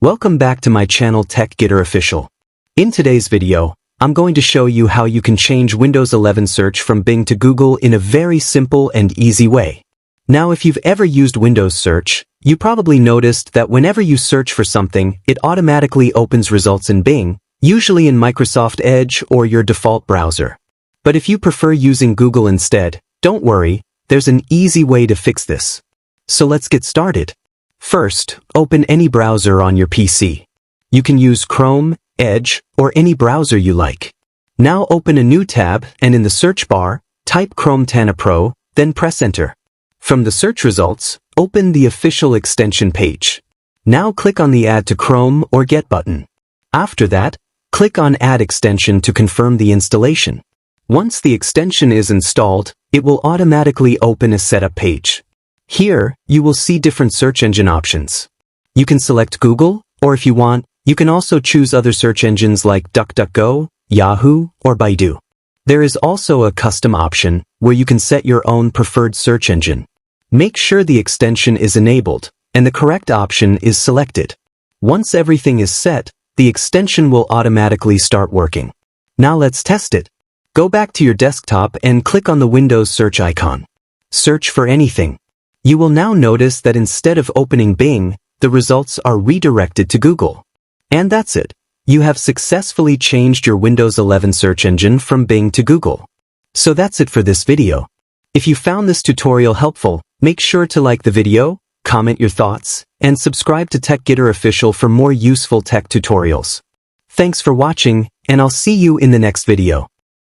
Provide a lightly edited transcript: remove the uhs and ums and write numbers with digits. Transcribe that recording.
Welcome back to my channel TechGetter Official. In today's video, I'm going to show you how you can change Windows 11 search from Bing to Google in a very simple and easy way. Now, if you've ever used Windows search, you probably noticed that whenever you search for something, it automatically opens results in Bing, usually in Microsoft Edge or your default browser. But if you prefer using Google instead, don't worry, there's an easy way to fix this. So let's get started. First, open any browser on your PC. You can use Chrome, Edge, or any browser you like. Now open a new tab and in the search bar, type Chrome Tana Pro, then press Enter. From the search results, open the official extension page. Now click on the Add to Chrome or Get button. After that, click on Add Extension to confirm the installation. Once the extension is installed, it will automatically open a setup page. Here, you will see different search engine options. You can select Google, or if you want, you can also choose other search engines like DuckDuckGo, Yahoo, or Baidu. There is also a custom option where you can set your own preferred search engine. Make sure the extension is enabled and the correct option is selected. Once everything is set, the extension will automatically start working. Now let's test it. Go back to your desktop and click on the Windows search icon. Search for anything. You will now notice that instead of opening Bing, the results are redirected to Google. And that's it. You have successfully changed your Windows 11 search engine from Bing to Google. So that's it for this video. If you found this tutorial helpful, make sure to like the video, comment your thoughts, and subscribe to TechGetter Official for more useful tech tutorials. Thanks for watching, and I'll see you in the next video.